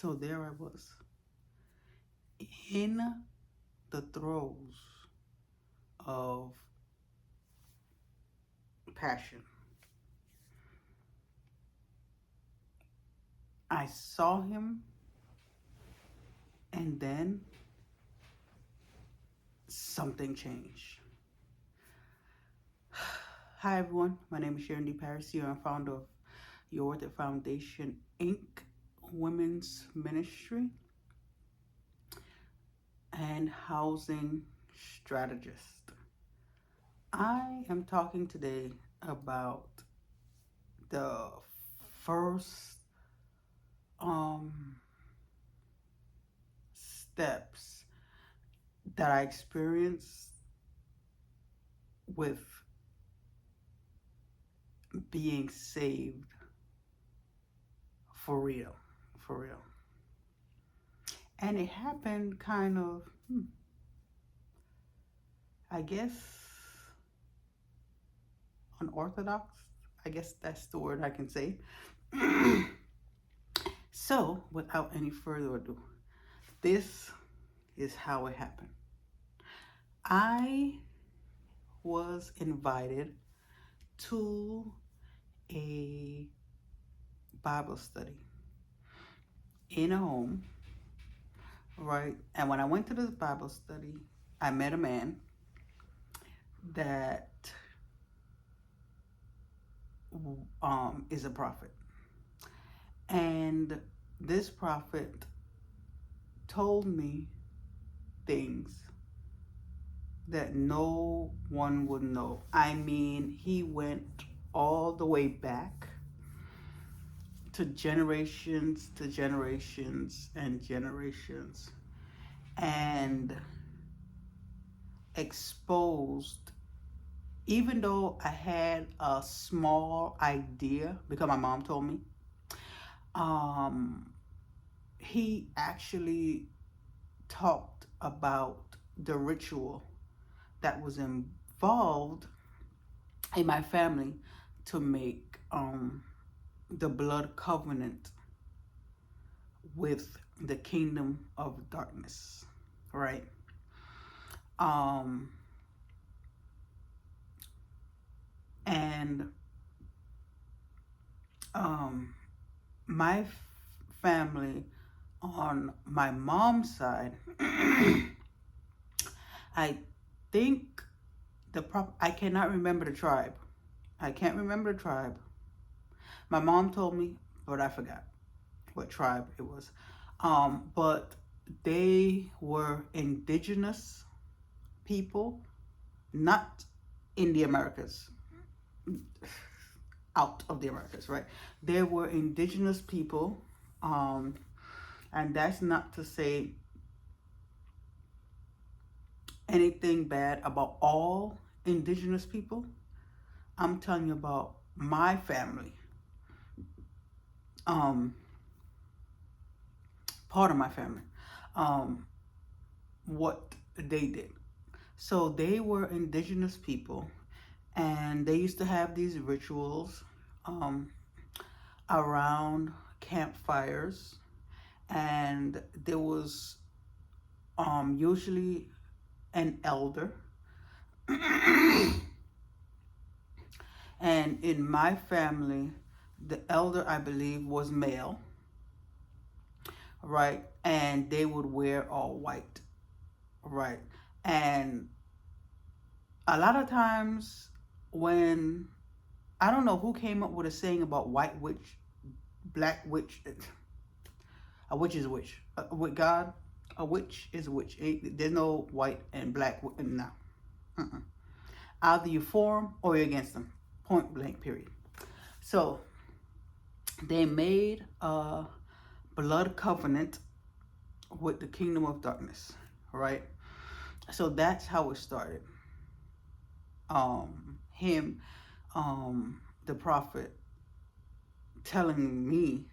So there I was in the throes of passion. I saw him, and then something changed. Hi everyone, my name is Sharon D. Paris here. I'm founder of Your Worth It Foundation Inc. Women's Ministry and Housing Strategist. I am talking today about the first steps that I experienced with being saved for real, for real. And it happened kind of, I guess, unorthodox. I guess that's the word I can say. So, without any further ado, this is how it happened. I was invited to a Bible study in a home, right? And when I went to this Bible study, I met a man that is a prophet. And this prophet told me things that no one would know. I mean, he went all the way back to generations and generations and exposed, even though I had a small idea because my mom told me, he actually talked about the ritual that was involved in my family to make the blood covenant with the kingdom of darkness, right? And my family on my mom's side, I think I cannot remember the tribe. I can't remember the tribe. My mom told me, but I forgot what tribe it was. But they were indigenous people, not in the Americas, out of the Americas, right? They were indigenous people, and that's not to say anything bad about all indigenous people. I'm telling you about my family, part of my family, what they did. So they were indigenous people, and they used to have these rituals around campfires, and there was usually an elder. And in my family, the elder, I believe, was male, right? And they would wear all white, right? And a lot of times when, I don't know who came up with a saying about white witch, black witch, a witch is a witch. With God, a witch is a witch. There's no white and black, no. Either you for them or you're against them. Point blank, period. So they made a blood covenant with the kingdom of darkness, right? So that's how it started. Him, the prophet, telling me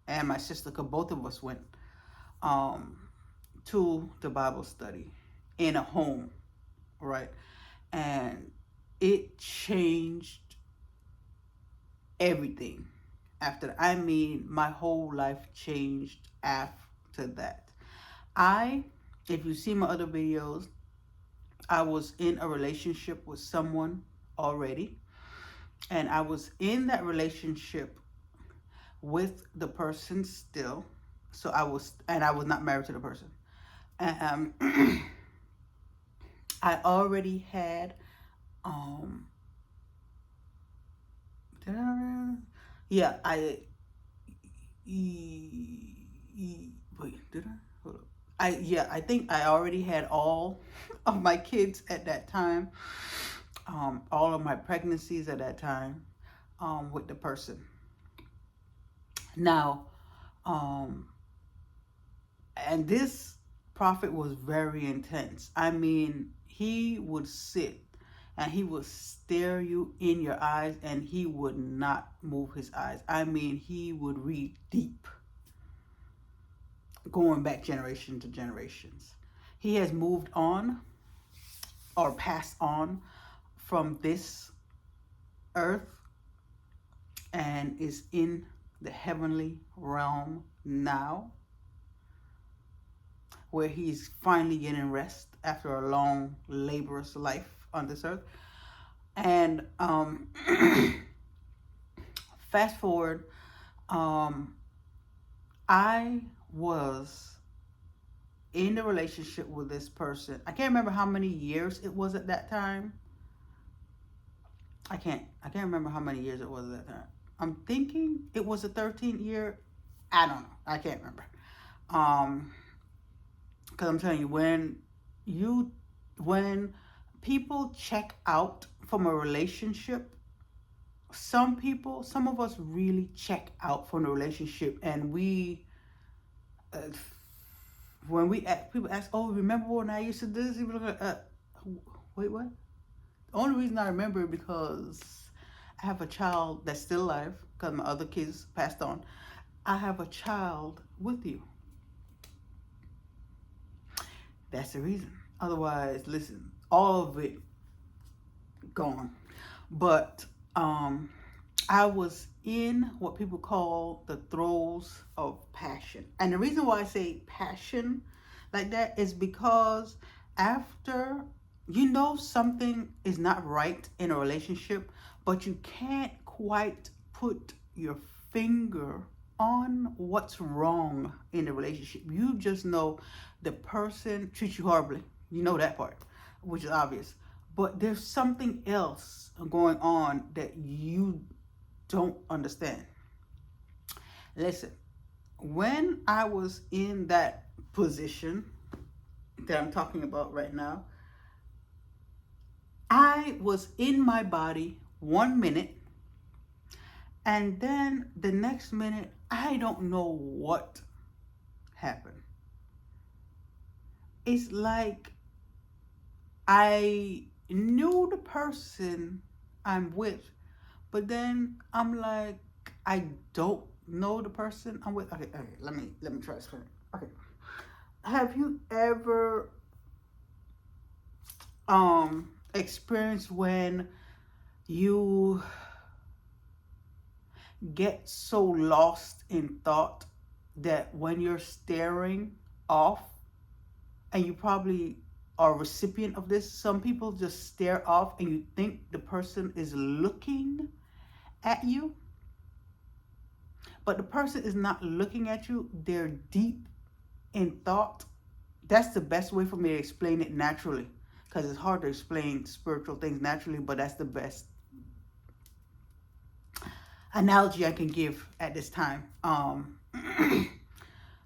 and my sister, because both of us went to the Bible study in a home, right? And it changed everything. after that. I mean, my whole life changed after that. I, if you see my other videos, I was in a relationship with someone already, and I was in that relationship with the person still. So I was not married to the person. Um, I already had, um, did I, yeah, wait, did I? Hold up. I think I already had all of my kids at that time, all of my pregnancies at that time, with the person. Now, um, and this prophet was very intense. I mean, he would sit and he would stare you in your eyes and he would not move his eyes. I mean, he would read deep, going back generation to generations. He has moved on or passed on from this earth and is in the heavenly realm now, where he's finally getting rest after a long, laborious life on this earth. And fast forward, um, I was in the relationship with this person. I can't remember how many years it was at that time. I can't remember how many years it was at that time. I'm thinking it was a 13th year. I don't know. I can't remember. Because I'm telling you, when people check out from a relationship, some of us really check out from the relationship, and uh, when people ask, "Oh, remember when I used to do this?" People are like, "Wait, what?" The only reason I remember is because I have a child that's still alive because my other kids passed on. I have a child with you. That's the reason. Otherwise, listen, all of it gone. But I was in what people call the throes of passion. And the reason why I say passion like that is because after you know something is not right in a relationship, but you can't quite put your finger on what's wrong in the relationship. You just know the person treats you horribly. You know that part, which is obvious. But there's something else going on that you don't understand. Listen, when I was in that position that I'm talking about right now, I was in my body 1 minute, and then the next minute, I don't know what happened. It's like I knew the person I'm with, but then I'm like, I don't know the person I'm with. Okay, let me try to explain. Okay. Have you ever experienced when you get so lost in thought that when you're staring off, and you probably are a recipient of this, some people just stare off and you think the person is looking at you, but the person is not looking at you. They're deep in thought. That's the best way for me to explain it naturally, because it's hard to explain spiritual things naturally, but that's the best analogy I can give at this time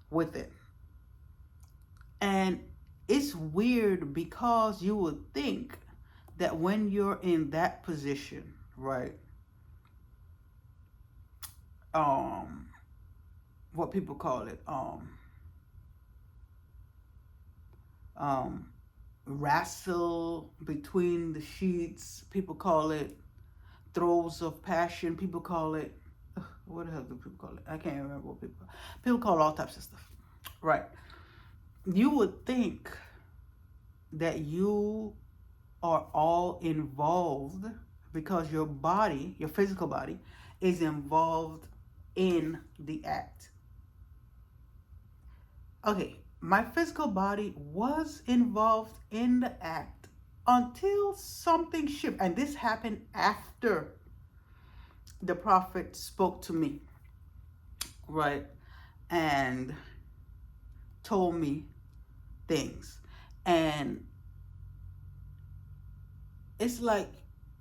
with it. And it's weird because you would think that when you're in that position, right? What people call it, wrestle between the sheets. People call it throes of passion. People call it, what the hell do people call it? I can't remember what people call all types of stuff, right? You would think that you are all involved because your body, your physical body, is involved in the act. Okay, my physical body was involved in the act until something shifted. And this happened after the prophet spoke to me, right? And told me things. And it's like,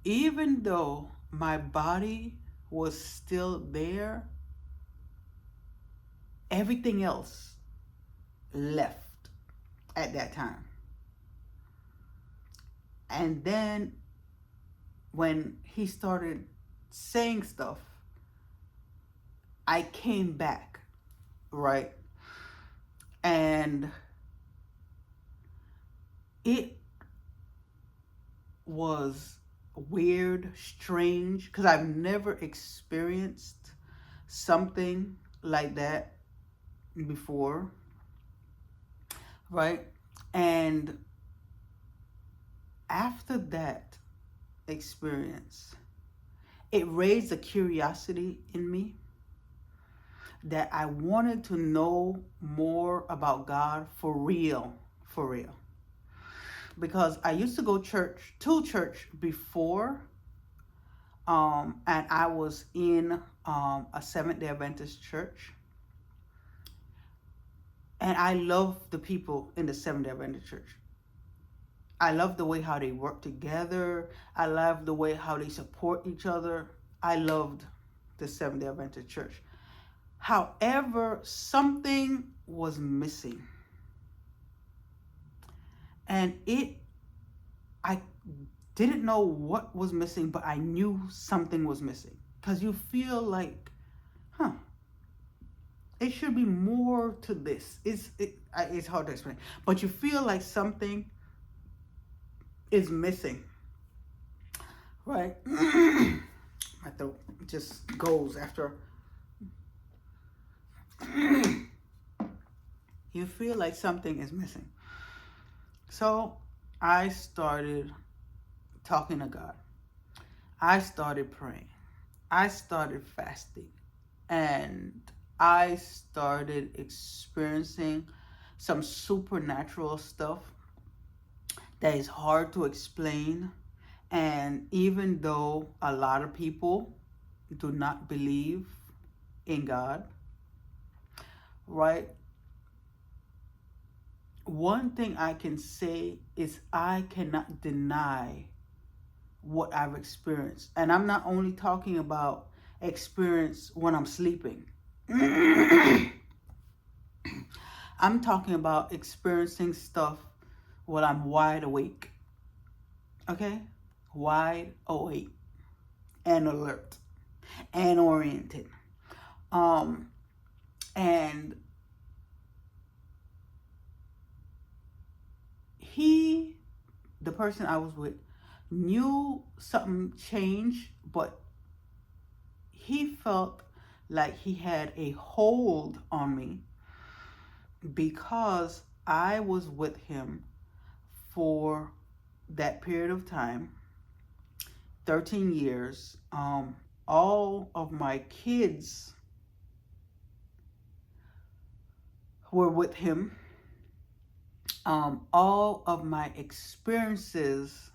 even though my body was still there, everything else left at that time. And then when he started saying stuff, I came back, right? And it was weird, strange, because I've never experienced something like that before, right? And after that experience, it raised a curiosity in me that I wanted to know more about God for real, for real. Because I used to go to church before, and I was in a Seventh-day Adventist church, and I love the people in the Seventh-day Adventist church. I love the way how they work together. I love the way how they support each other. I loved the Seventh-day Adventist church. However, something was missing. And I didn't know what was missing, but I knew something was missing. Because you feel like, it should be more to this. It's hard to explain. But you feel like something is missing, right? My throat just goes after. You feel like something is missing. So I started talking to God. I started praying. I started fasting. And I started experiencing some supernatural stuff that is hard to explain. And even though a lot of people do not believe in God, right? One thing I can say is I cannot deny what I've experienced. And I'm not only talking about experience when I'm sleeping. I'm talking about experiencing stuff while I'm wide awake. Okay? Wide awake and alert and oriented. And the person I was with, knew something changed, but he felt like he had a hold on me because I was with him for that period of time, 13 years. All of my kids were with him. All of my experiences,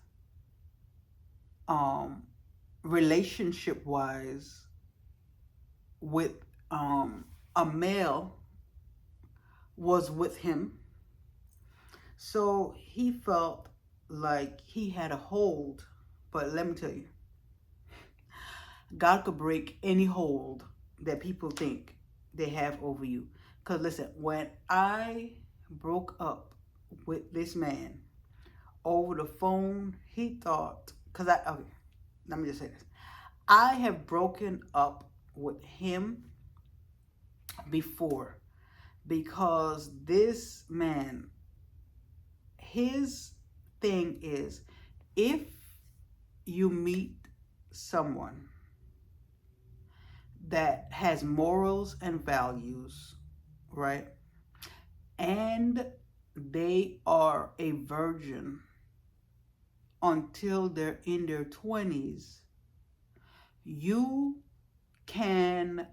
relationship wise, with a male was with him. So he felt like he had a hold. But let me tell you, God could break any hold that people think they have over you. Because listen, when I broke up with this man over the phone, he thought, okay, let me just say this. I have broken up with him before because this man, his thing is, if you meet someone that has morals and values, right, and they are a virgin until they're in their 20s, you can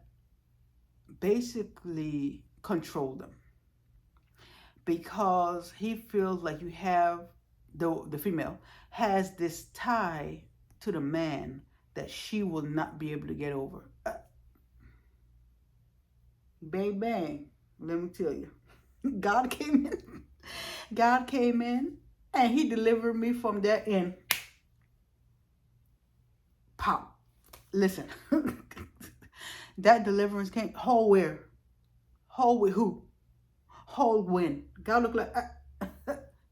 basically control them, because he feels like you have the female has this tie to the man that she will not be able to get over. Bang bang. Let me tell you. God came in. God came in and he delivered me from that and pop. Listen. That deliverance came whole where? Whole with who? Whole when? God looked like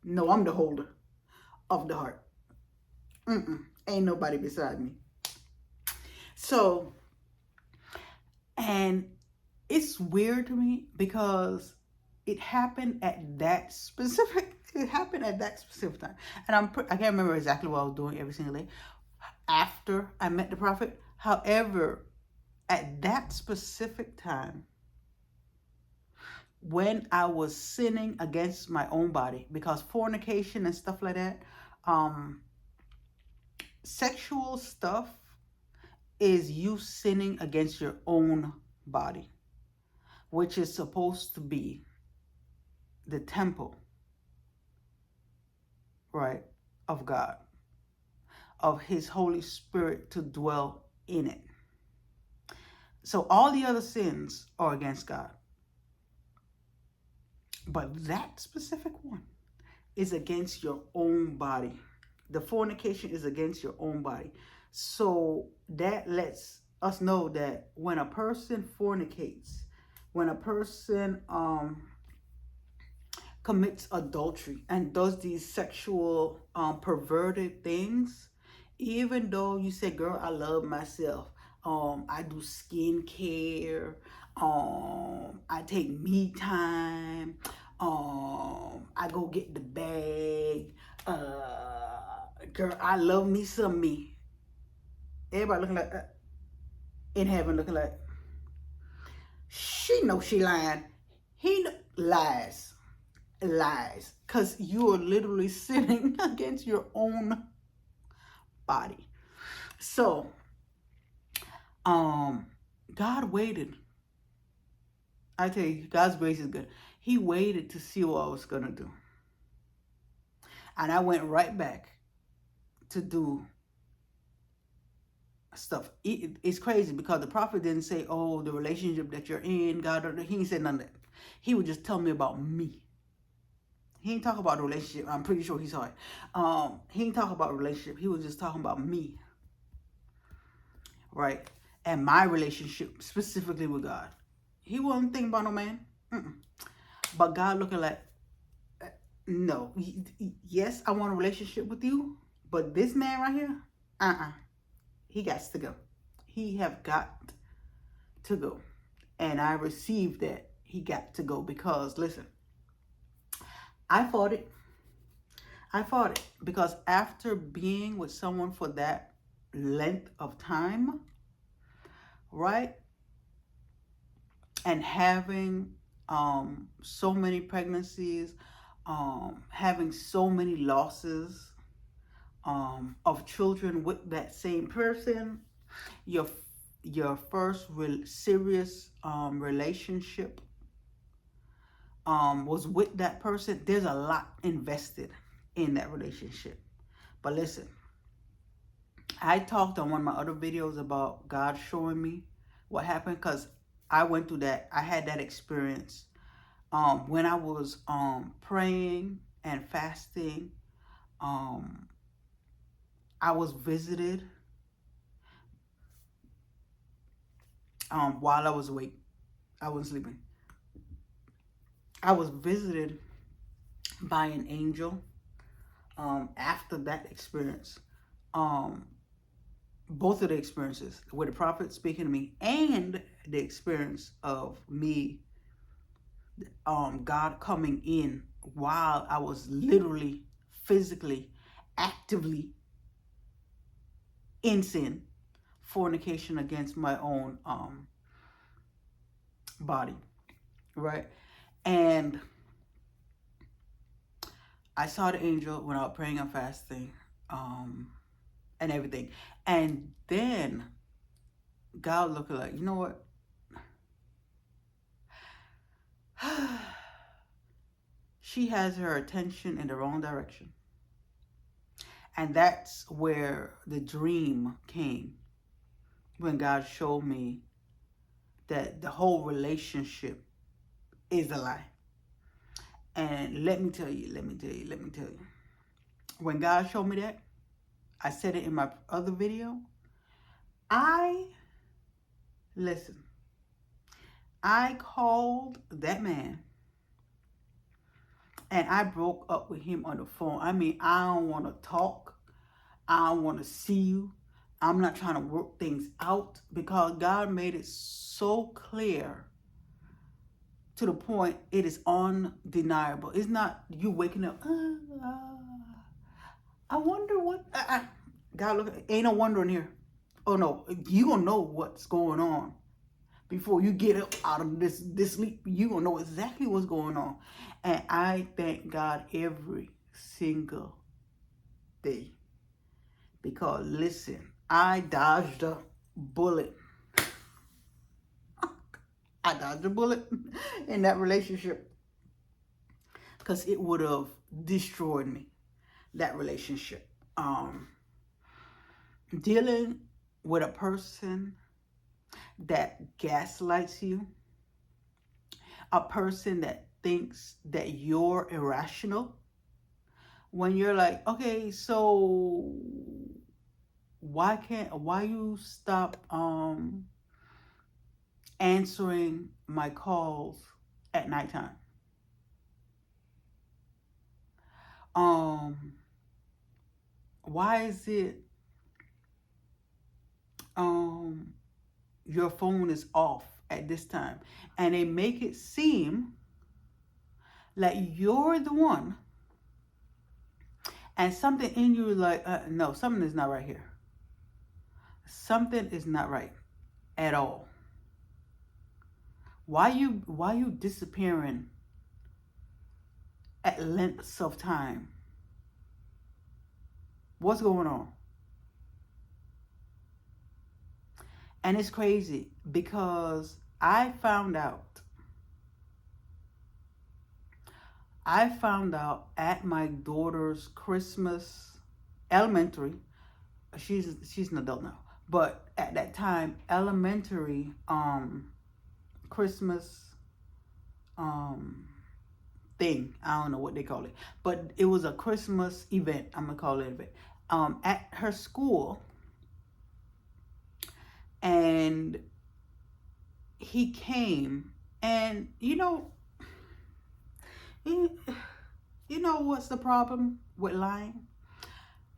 no, I'm the holder of the heart. Ain't nobody beside me. So, and it's weird to me because it happened at that specific time, and I can't remember exactly what I was doing every single day after I met the prophet. However, at that specific time, when I was sinning against my own body, because fornication and stuff like that, sexual stuff is you sinning against your own body, which is supposed to be the temple, right, of God, of his Holy Spirit to dwell in it. So all the other sins are against God. But that specific one is against your own body. The fornication is against your own body. So that lets us know that when a person fornicates, when a person commits adultery and does these sexual perverted things, even though you say, girl, I love myself, I do skincare, I take me time, I go get the bag, girl, I love me some me. Everybody looking like in heaven looking like she knows she lying. He lies, because you are literally sinning against your own body. So God waited. I tell you, God's grace is good. He waited to see what I was gonna do, and I went right back to do stuff. It's crazy because the prophet didn't say, oh, the relationship that you're in, God, he didn't say none of that. He would just tell me about me. He didn't talk about the relationship. I'm pretty sure he saw it. He didn't talk about relationship. He was just talking about me, right? And my relationship specifically with God. He wasn't thinking about no man. But God looking like, no, yes, I want a relationship with you, but this man right here, he got to go. He have got to go. And I received that he got to go because, listen, I fought it. Because after being with someone for that length of time, right, and having so many pregnancies, having so many losses of children with that same person, your first serious relationship was with that person. There's a lot invested in that relationship. But listen, I talked on one of my other videos about God showing me what happened, because I went through that. I had that experience when I was praying and fasting. I was visited while I was awake. I wasn't sleeping. I was visited by an angel after that experience. Both of the experiences with the prophet speaking to me and the experience of me, God coming in while I was literally, physically, actively in sin, fornication against my own body, right? And I saw the angel when I was praying and fasting, and everything. And then God looked like, you know what? She has her attention in the wrong direction. And that's where the dream came, when God showed me that the whole relationship is a lie. And let me tell you. When God showed me that, I said it in my other video. Listen, I called that man and I broke up with him on the phone. I mean, I don't want to talk. I don't want to see you. I'm not trying to work things out, because God made it so clear to the point it is undeniable. It's not you waking up, I wonder what, God, look, ain't no wondering here. Oh no, you gonna know what's going on before you get up out of this sleep. You gonna know exactly what's going on. And I thank God every single day, because listen, I dodged a bullet. I dodged a bullet in that relationship, because it would have destroyed me, that relationship. Dealing with a person that gaslights you, a person that thinks that you're irrational, when you're like, okay, so why you stop answering my calls at nighttime? Why is it your phone is off at this time? And they make it seem like you're the one, and something in you is like, no, something is not right here. Something is not right at all. Why you disappearing at lengths of time? What's going on? And it's crazy, because I found out at my daughter's Christmas, elementary. She's an adult now, but at that time, elementary Christmas thing. I don't know what they call it, but it was a Christmas event. I'm gonna call it an event at her school, and he came, and you know what's the problem with lying?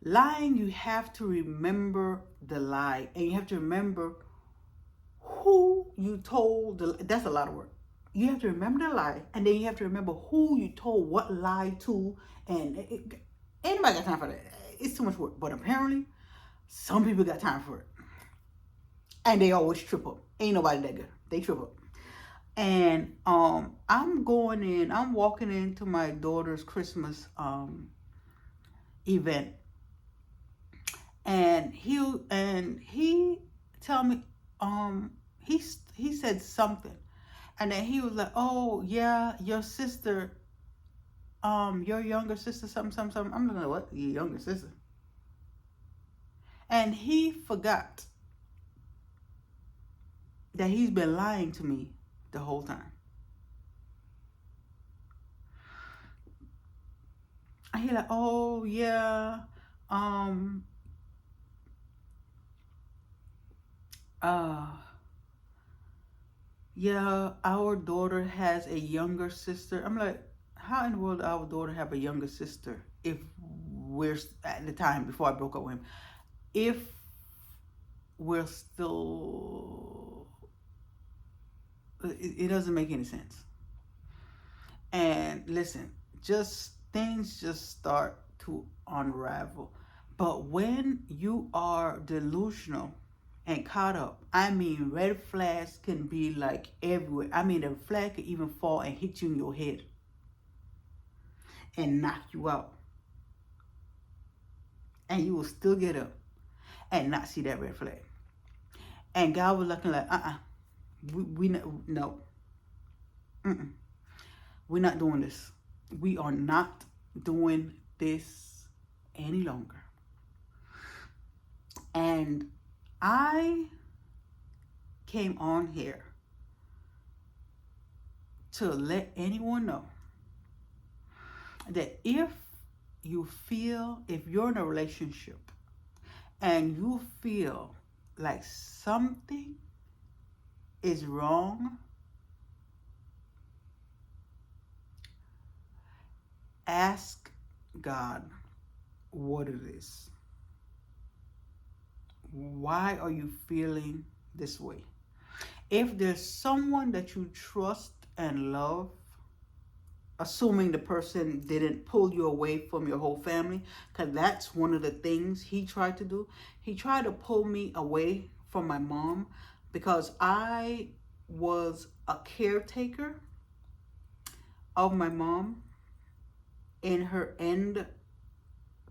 Lying, you have to remember the lie, and you have to remember who you told. That's a lot of work. You have to remember the lie, and then you have to remember who you told what lie to, and anybody got time for that? It's too much work. But apparently, some people got time for it, and they always trip up. Ain't nobody that good. They trip up. And I'm walking into my daughter's Christmas event, and he tell me he said something, and then he was like, oh yeah, your sister, your younger sister, something. I'm like, what? Your younger sister? And he forgot that he's been lying to me the whole time. And he like, oh yeah, yeah, our daughter has a younger sister. I'm like, how in the world our daughter have a younger sister if we're, at the time before I broke up with him, if we're still, it doesn't make any sense. And listen, things just start to unravel. But when you are delusional and caught up, I mean, red flags can be like everywhere. I mean, the flag could even fall and hit you in your head and knock you out, and you will still get up and not see that red flag. And God was looking like, we no. We're not doing this. We are not doing this any longer. And I came on here to let anyone know that if you're in a relationship and you feel like something is wrong, ask God what it is. Why are you feeling this way? If there's someone that you trust and love, assuming the person didn't pull you away from your whole family, because that's one of the things he tried to do. He tried to pull me away from my mom because I was a caretaker of my mom in her end,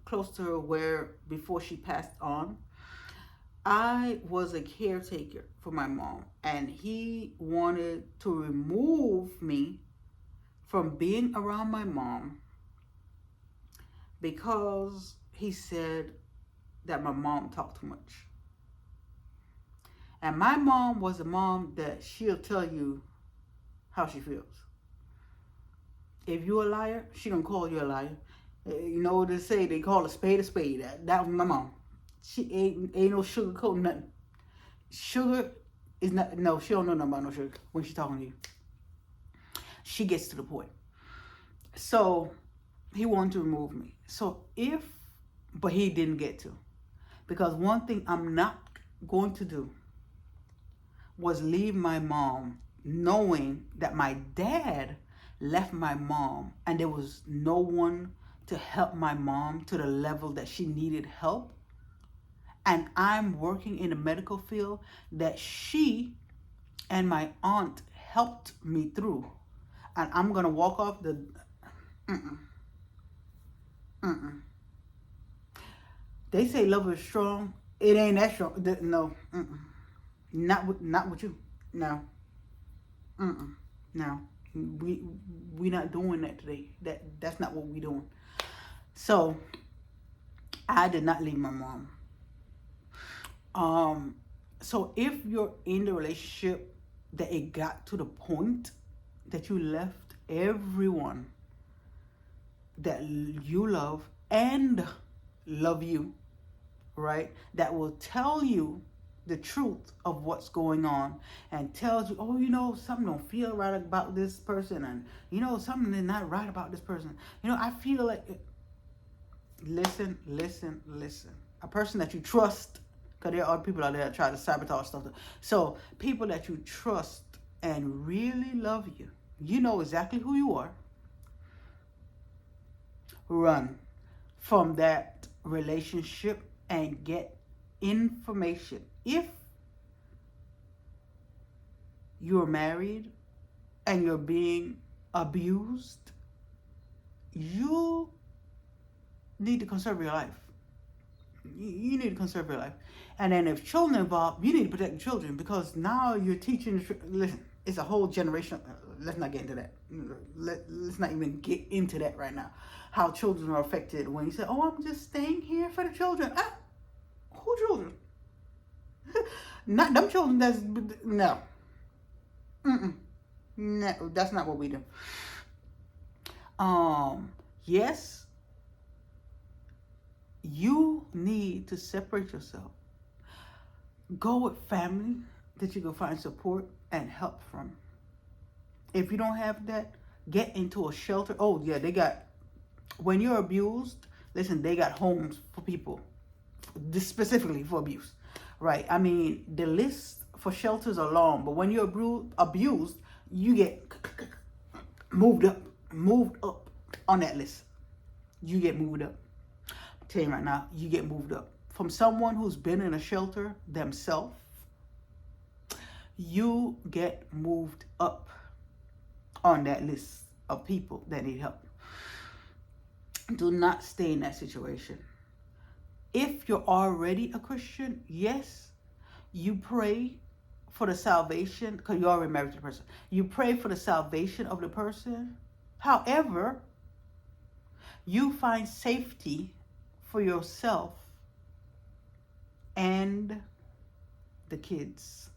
close to her where before she passed on. I was a caretaker for my mom, and he wanted to remove me from being around my mom because he said that my mom talked too much. And my mom was a mom that she'll tell you how she feels. If you're a liar, she gonna call you a liar. You know what they say? They call a spade a spade. That was my mom. She ain't no sugarcoat nothing. Sugar is not, no, she don't know nothing about no sugar when she's talking to you. She gets to the point. So he wanted to remove me. But he didn't get to. Because one thing I'm not going to do was leave my mom knowing that my dad left my mom and there was no one to help my mom to the level that she needed help. And I'm working in the medical field that she and my aunt helped me through. And I'm going to walk off the... They say love is strong. It ain't that strong. No. Not with you. No. No. We not doing that today. That's not what we doing. So I did not leave my mom. So if you're in the relationship that it got to the point that you left everyone that you love and love you, right, that will tell you the truth of what's going on and tells you, oh, you know, something don't feel right about this person, and you know, something is not right about this person. You know, I feel like listen. A person that you trust, because there are people out there that try to sabotage stuff. So people that you trust and really love you, you know exactly who you are. Run from that relationship and get information. If you're married and you're being abused, you need to conserve your life. You need to conserve your life. And then if children are involved, you need to protect the children, because now you're teaching. Listen, it's a whole generation. Let's not get into that. Let's not even get into that right now. How children are affected when you say, oh, I'm just staying here for the children. Who children? Not them children. That's no. No, that's not what we do. Yes, you need to separate yourself. Go with family that you can find support and help from. If you don't have that, get into a shelter. Oh yeah, they got, when you're abused, listen, they got homes for people, this specifically for abuse, right? I mean, the list for shelters are long, but when you're abused, you get moved up on that list. You get moved up. I'm telling you right now, you get moved up. From someone who's been in a shelter themselves, you get moved up on that list of people that need help. Do not stay in that situation. If you're already a Christian, yes, you pray for the salvation, because you're already married to the person. You pray for the salvation of the person, However, you find safety for yourself and the kids.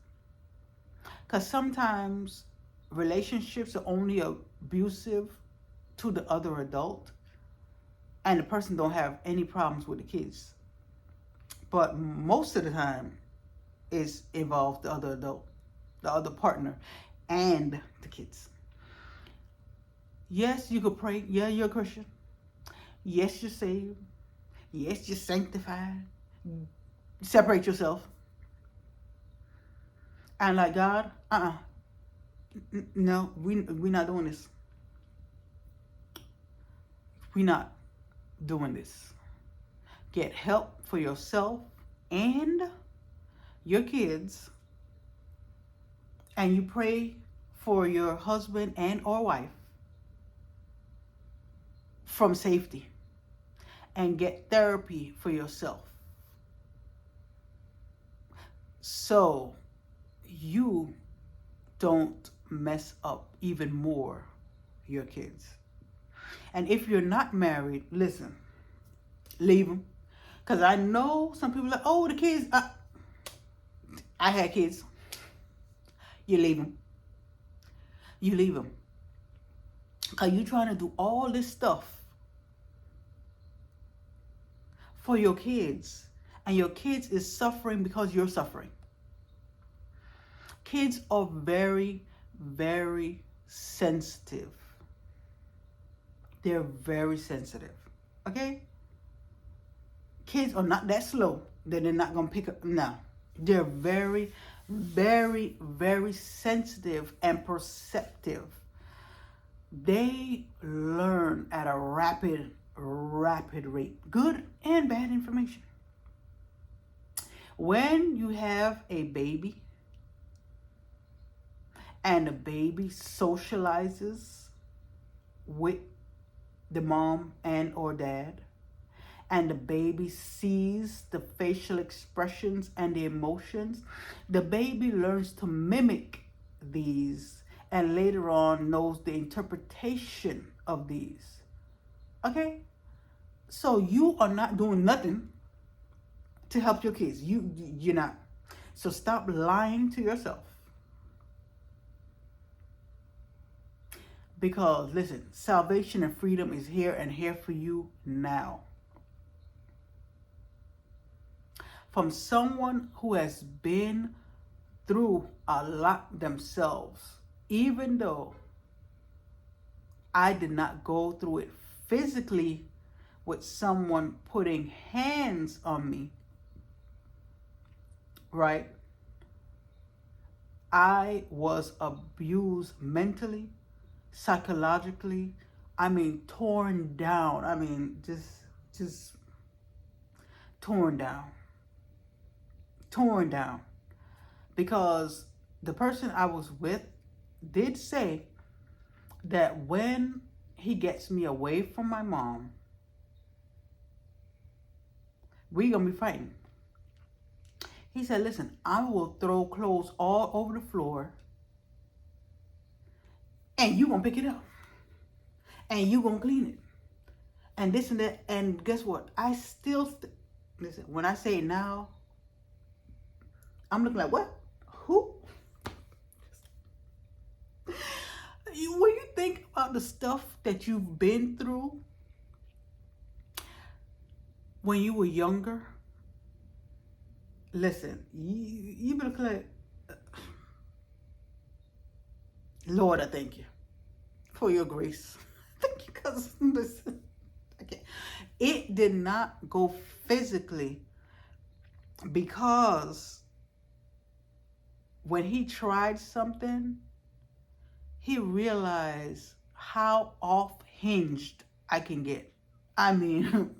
Because sometimes relationships are only abusive to the other adult, and the person don't have any problems with the kids. But most of the time, it involves the other adult, the other partner, and the kids. Yes, you could pray. Yeah, you're a Christian. Yes, you're saved. Yes, you're sanctified. Separate yourself. And like God, no, we not doing this. We not doing this. Get help for yourself and your kids, and you pray for your husband and or wife from safety, and get therapy for yourself so you don't mess up even more your kids. And if you're not married, listen, leave them. Because I know some people are like, oh, the kids, I had kids. You leave them. You leave them. Because you're trying to do all this stuff for your kids. And your kids is suffering because you're suffering. Kids are very, very sensitive. They're very sensitive. Okay? Kids are not that slow that they're not going to pick up. No. They're very, very, very sensitive and perceptive. They learn at a rapid rate. Good and bad information. When you have a baby and the baby socializes with the mom and or dad, and the baby sees the facial expressions and the emotions, the baby learns to mimic these and later on knows the interpretation of these. Okay? So you are not doing nothing to help your kids. You're not. So stop lying to yourself. Because listen, salvation and freedom is here and here for you now. From someone who has been through a lot themselves, even though I did not go through it physically with someone putting hands on me, right? I was abused mentally, psychologically. I mean, torn down. I mean, just torn down. Torn down. Because the person I was with did say that when he gets me away from my mom, we're going to be fighting. He said, listen, I will throw clothes all over the floor and you going to pick it up and you going to clean it and this and that. And guess what? I still, listen, when I say now, I'm looking like, what? Who? When you think about the stuff that you've been through when you were younger, listen, you be looking like, Lord, I thank you for your grace. Thank you, because listen, okay, it did not go physically because when he tried something, he realized how off-hinged I can get. I mean,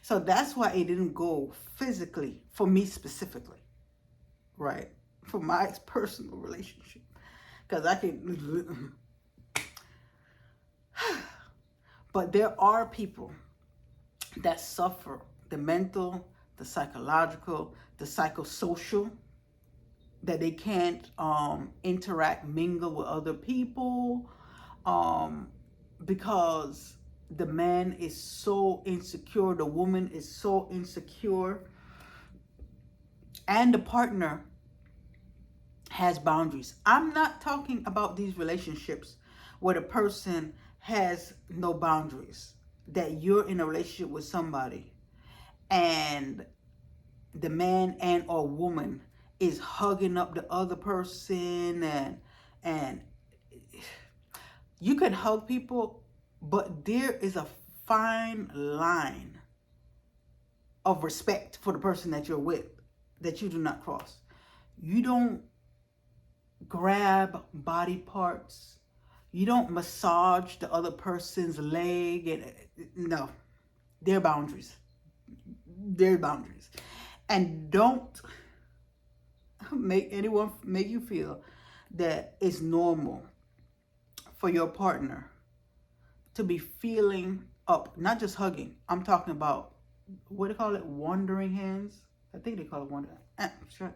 so that's why it didn't go physically for me specifically, right? For my personal relationship. Because I can... But there are people that suffer the mental, the psychological, the psychosocial, that they can't interact, mingle with other people. because the man is so insecure, the woman is so insecure, and the partner has boundaries. I'm not talking about these relationships where the person has no boundaries, that you're in a relationship with somebody and the man and or woman is hugging up the other person, and you can hug people, but there is a fine line of respect for the person that you're with that you do not cross. You don't grab body parts. You don't massage the other person's leg. And no, there are boundaries. There are boundaries. And don't make anyone make you feel that it's normal for your partner to be feeling up, not just hugging. I'm talking about, what do they call it? Wandering hands. I think they call it wandering. Sure.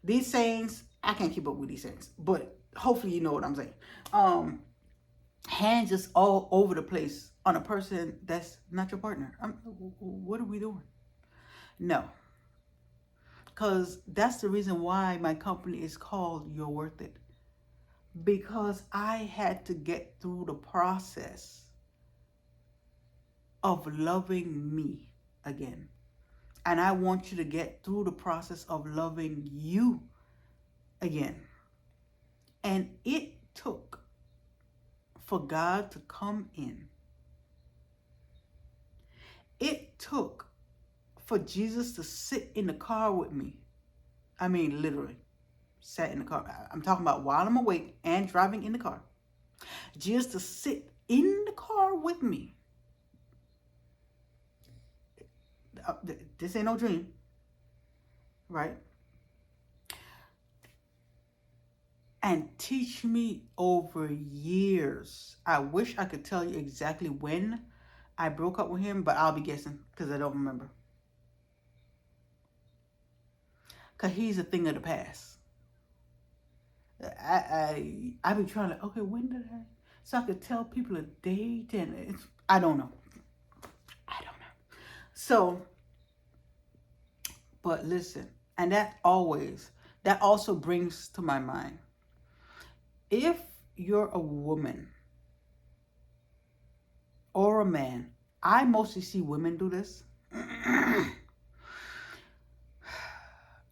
These sayings, I can't keep up with these sayings, but hopefully you know what I'm saying. Hands just all over the place on a person that's not your partner. What are we doing? No. Because that's the reason why my company is called You're Worth It. Because I had to get through the process of loving me again. And I want you to get through the process of loving you again. And it took for God to come in. It took for Jesus to sit in the car with me. I mean, literally, sat in the car. I'm talking about while I'm awake and driving in the car. Jesus to sit in the car with me. This ain't no dream, right? And teach me over years. I wish I could tell you exactly when I broke up with him, but I'll be guessing because I don't remember. Because he's a thing of the past. I be trying to, okay, when did I? So I could tell people a date, and I don't know. So, but listen, and that also brings to my mind, if you're a woman or a man, I mostly see women do this.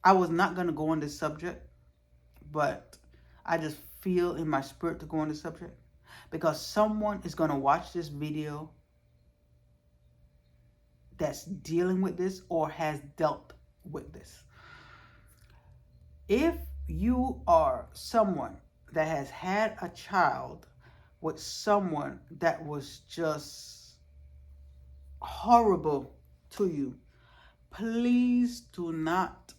I was not going to go on this subject, but I just feel in my spirit to go on this subject because someone is going to watch this video that's dealing with this or has dealt with this. If you are someone that has had a child with someone that was just horrible to you, please do not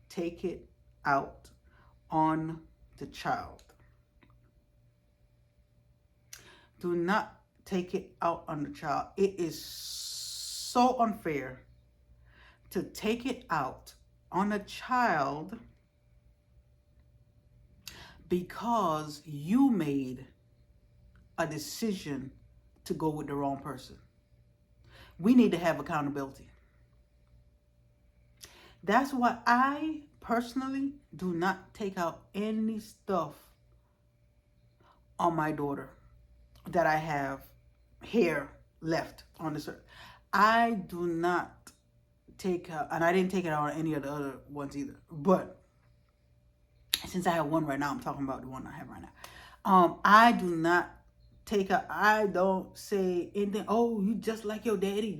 take it out on the child. Do not take it out on the child. It is so unfair to take it out on a child because you made a decision to go with the wrong person. We need to have accountability. That's why I personally do not take out any stuff on my daughter that I have hair left on this earth. I do not take out, and I didn't take it out on any of the other ones either. But since I have one right now, I'm talking about the one I have right now. I do not take out, I don't say anything, oh, you just like your daddy.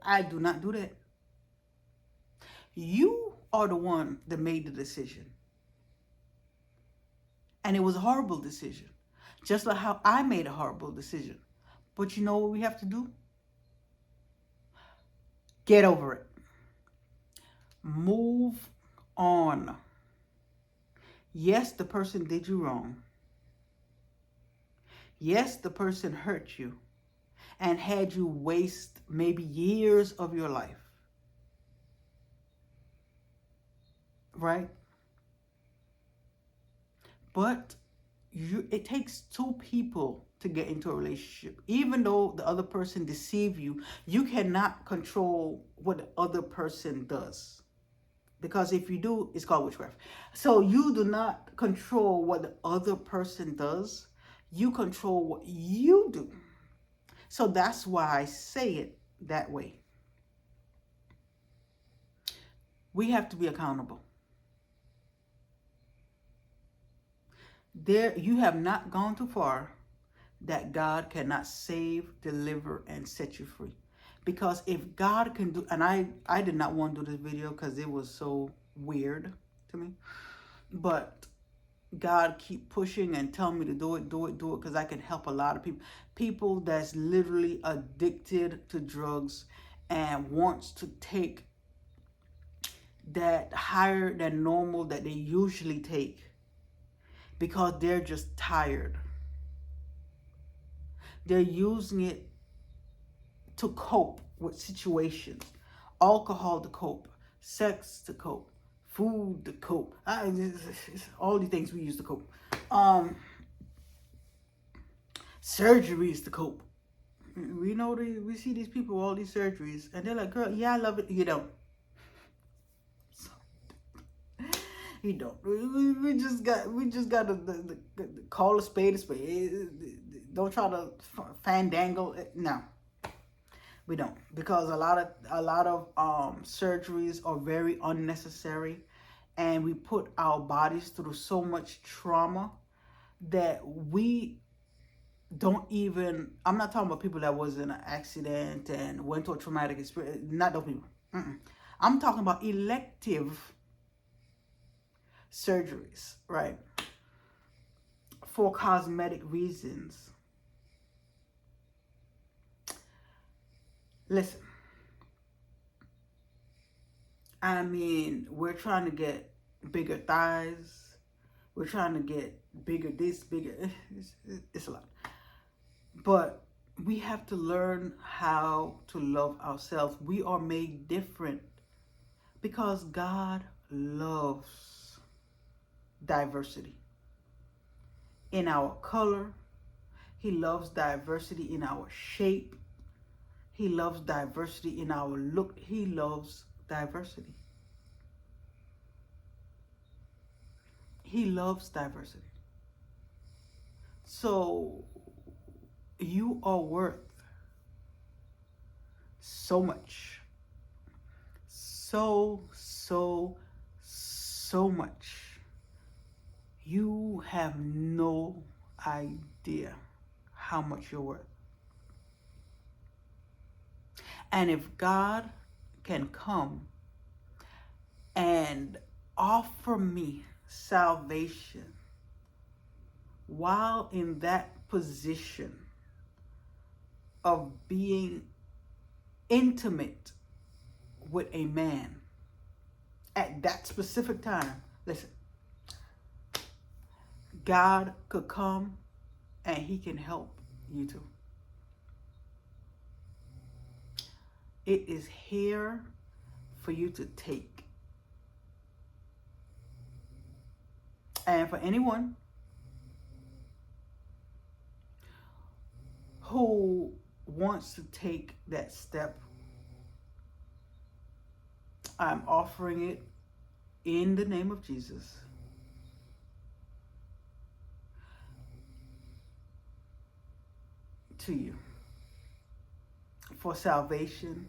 I do not do that. You are the one that made the decision. And it was a horrible decision. Just like how I made a horrible decision. But you know what we have to do? Get over it. Move on. Yes, the person did you wrong. Yes, the person hurt you and had you waste maybe years of your life. Right? But it takes two people to get into a relationship. Even though the other person deceive you, you cannot control what the other person does. Because if you do, it's called witchcraft. So you do not control what the other person does. You control what you do. So that's why I say it that way. We have to be accountable. There, you have not gone too far that God cannot save, deliver, and set you free. Because if God can do, and I did not want to do this video because it was so weird to me, but God keep pushing and telling me to do it, because I can help a lot of people. People that's literally addicted to drugs and wants to take that higher than normal that they usually take because they're just tired. They're using it to cope with situations. Alcohol to cope, sex to cope, food to cope. All the things we use to cope. Surgeries to cope. We know we see these people, all these surgeries, and they're like, girl, yeah, I love it. You don't. You don't. We just got to call a spade a spade. Don't try to fandangle. No, we don't, because a lot of surgeries are very unnecessary, and we put our bodies through so much trauma that we don't even. I'm not talking about people that was in an accident and went through a traumatic experience. Not those people. I'm talking about elective surgeries, right? For cosmetic reasons. Listen, I mean, we're trying to get bigger thighs. We're trying to get bigger this, bigger. It's a lot. But we have to learn how to love ourselves. We are made different because God loves diversity in our color. He loves diversity in our shape. He loves diversity in our look. He loves diversity. He loves diversity. So you are worth so much. So much. You have no idea how much you're worth. And if God can come and offer me salvation while in that position of being intimate with a man at that specific time, listen, God could come and he can help you too. It is here for you to take. And for anyone who wants to take that step, I'm offering it in the name of Jesus. To you for salvation,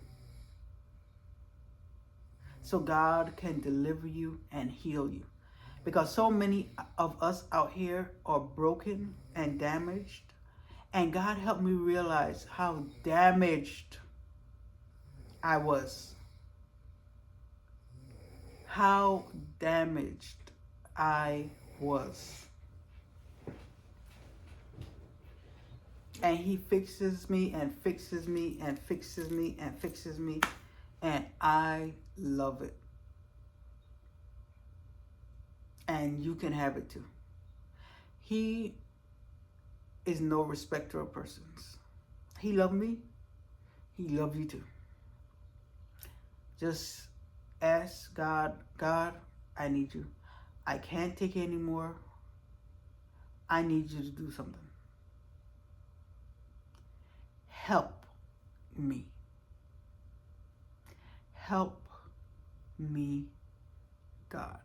so God can deliver you and heal you, because so many of us out here are broken and damaged, and God helped me realize how damaged I was, how damaged I was. And he fixes me and fixes me and fixes me and fixes me. And I love it. And you can have it too. He is no respecter of persons. He loved me. He loved you too. Just ask God, God, I need you. I can't take it anymore. I need you to do something. Help me. Help me, God.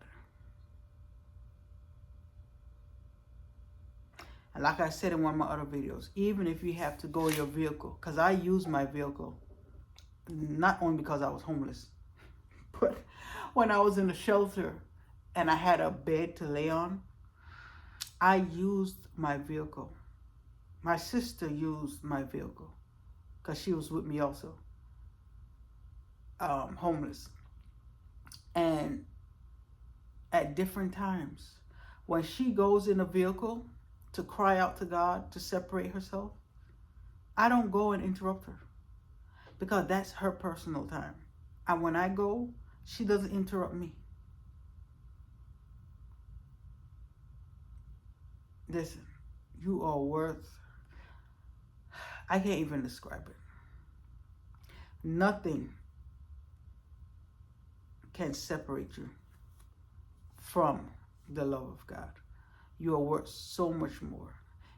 And like I said in one of my other videos, even if you have to go in your vehicle, because I use my vehicle, not only because I was homeless, but when I was in a shelter and I had a bed to lay on, I used my vehicle. My sister used my vehicle because she was with me also, homeless. And at different times, when she goes in a vehicle to cry out to God to separate herself, I don't go and interrupt her because that's her personal time. And when I go, she doesn't interrupt me. Listen, you are worth, I can't even describe it. Nothing can separate you from the love of God. You are worth so much more.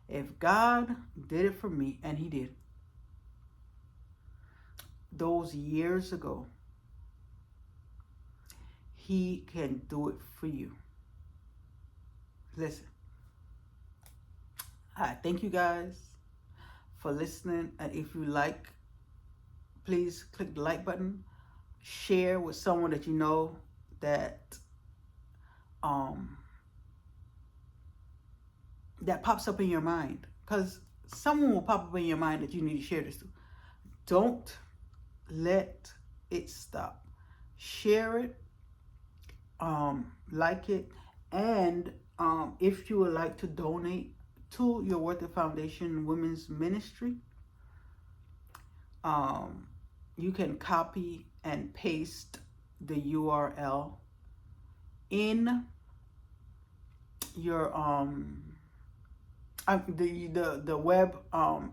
If God did it for me, and he did, those years ago, he can do it for you. Listen, I thank you guys for listening. And if you like, please click the like button. Share with someone that you know that that pops up in your mind, because someone will pop up in your mind that you need to share this to. Don't let it stop. Share it, like it, and if you would like to donate to your Worth It Foundation Women's Ministry, you can copy and paste the URL in your the web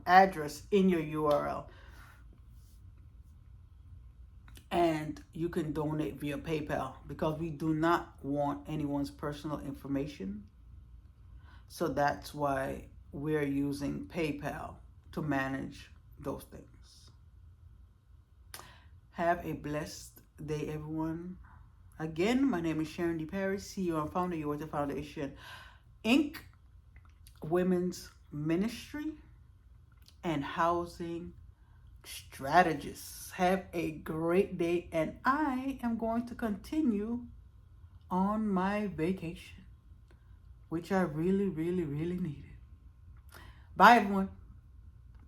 address in your URL, and you can donate via PayPal, because we do not want anyone's personal information. So that's why we're using PayPal to manage those things. Have a blessed day, everyone. Again, my name is Sharon D. Perry, CEO and founder of Your Worth It Foundation, Inc., Women's Ministry, and Housing Strategists. Have a great day, and I am going to continue on my vacation, which I really, really, really needed. Bye, everyone.